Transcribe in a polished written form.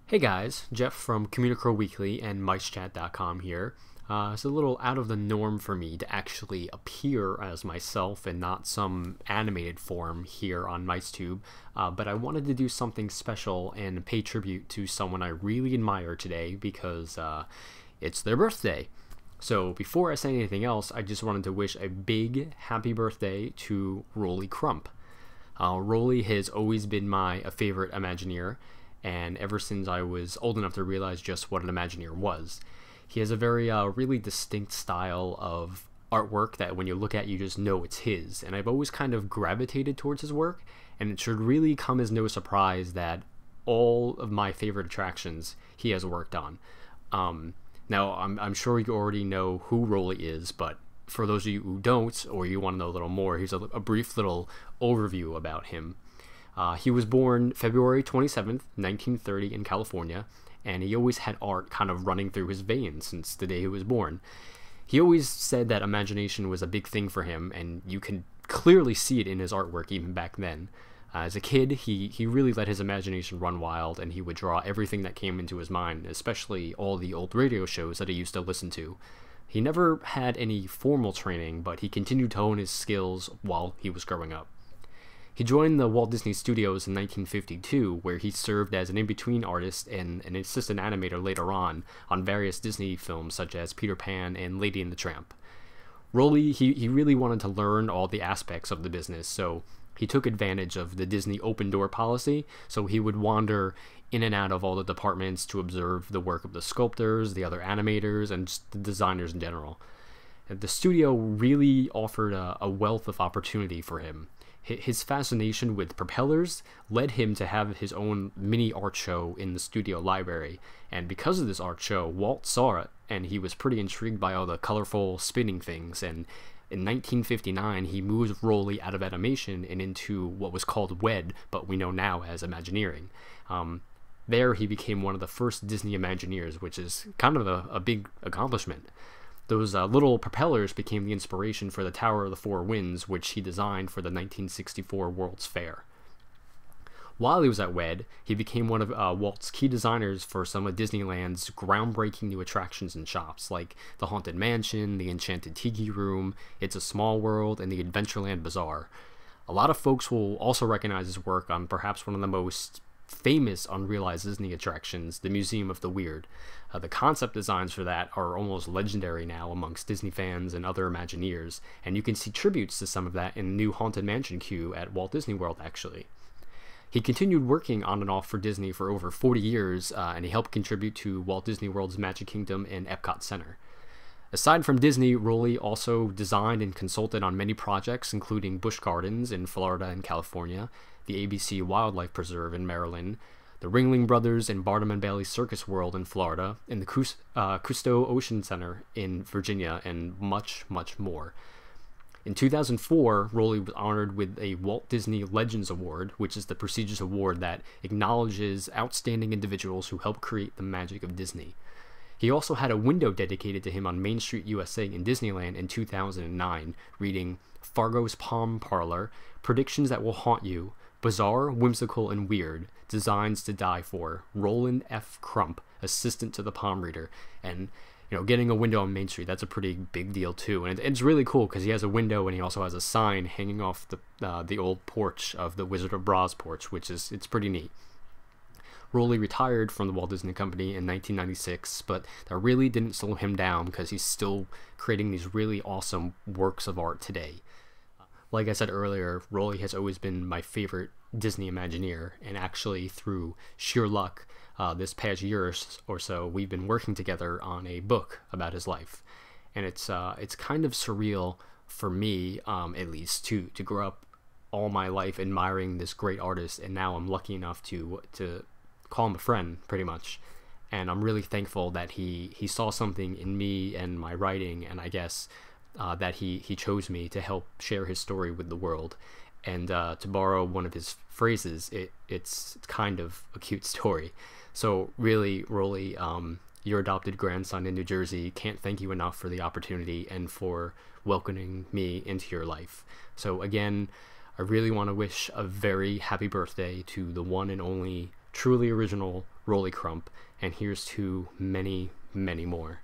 Hey guys, Jeff from Communicore Weekly and MiceChat.com here. It's a little out of the norm for me to actually appear as myself and not some animated form here on MiceTube, but I wanted to do something special and pay tribute to someone I really admire today because it's their birthday. So before I say anything else, I just wanted to wish a big happy birthday to Rolly Crump. Rolly has always been my favorite Imagineer, and ever since I was old enough to realize just what an Imagineer was. He has a very really distinct style of artwork that when you look at you just know it's his, and I've always kind of gravitated towards his work, and it should really come as no surprise that all of my favorite attractions he has worked on. Now, I'm sure you already know who Rolly is, but for those of you who don't, or you want to know a little more, here's a brief little overview about him. He was born February 27th, 1930 in California, and he always had art kind of running through his veins since the day he was born. He always said that imagination was a big thing for him, and you can clearly see it in his artwork even back then. As a kid, he really let his imagination run wild, and he would draw everything that came into his mind, especially all the old radio shows that he used to listen to. He never had any formal training, but he continued to hone his skills while he was growing up. He joined the Walt Disney Studios in 1952, where he served as an in-between artist and an assistant animator later on various Disney films such as Peter Pan and Lady and the Tramp. Rolly, he really wanted to learn all the aspects of the business, so he took advantage of the Disney open door policy, so he would wander in and out of all the departments to observe the work of the sculptors, the other animators, and just the designers in general. And the studio really offered a wealth of opportunity for him. His fascination with propellers led him to have his own mini art show in the studio library, and because of this art show, Walt saw it, and he was pretty intrigued by all the colorful spinning things, and in 1959 he moved Rolly out of animation and into what was called WED, but we know now as Imagineering. There he became one of the first Disney Imagineers, which is kind of a big accomplishment. Those little propellers became the inspiration for the Tower of the Four Winds, which he designed for the 1964 World's Fair. While he was at WED, he became one of Walt's key designers for some of Disneyland's groundbreaking new attractions and shops, like the Haunted Mansion, the Enchanted Tiki Room, It's a Small World, and the Adventureland Bazaar. A lot of folks will also recognize his work on perhaps one of the most famous unrealized Disney attractions, the Museum of the Weird. The concept designs for that are almost legendary now amongst Disney fans and other Imagineers, and you can see tributes to some of that in the new Haunted Mansion queue at Walt Disney World, actually. He continued working on and off for Disney for over 40 years, and he helped contribute to Walt Disney World's Magic Kingdom and Epcot Center. Aside from Disney, Rolly also designed and consulted on many projects, including Busch Gardens in Florida and California, the ABC Wildlife Preserve in Maryland, the Ringling Brothers and Barnum and Bailey Circus World in Florida, and the Cousteau Ocean Center in Virginia, and much, much more. In 2004, Rolly was honored with a Walt Disney Legends Award, which is the prestigious award that acknowledges outstanding individuals who helped create the magic of Disney. He also had a window dedicated to him on Main Street, USA in Disneyland in 2009, reading Fargo's Palm Parlor, Predictions That Will Haunt You, Bizarre, Whimsical, and Weird, Designs to Die For, Roland F. Crump, Assistant to the Palm Reader. And, you know, getting a window on Main Street, that's a pretty big deal too. And it's really cool because he has a window and he also has a sign hanging off the old porch of the Wizard of Braz porch, it's pretty neat. Rolly retired from the Walt Disney Company in 1996, but that really didn't slow him down because he's still creating these really awesome works of art today. Like I said earlier, Rolly has always been my favorite Disney Imagineer, and actually through sheer luck, this past year or so, we've been working together on a book about his life. And it's kind of surreal for me, at least, to grow up all my life admiring this great artist, and now I'm lucky enough to call him a friend, pretty much. And I'm really thankful that he saw something in me and my writing, and I guess that he chose me to help share his story with the world. And to borrow one of his phrases, it's kind of a cute story. So really, Rolly, your adopted grandson in New Jersey, can't thank you enough for the opportunity and for welcoming me into your life. So again, I really want to wish a very happy birthday to the one and only truly original Rolly Crump, and here's to many, many more.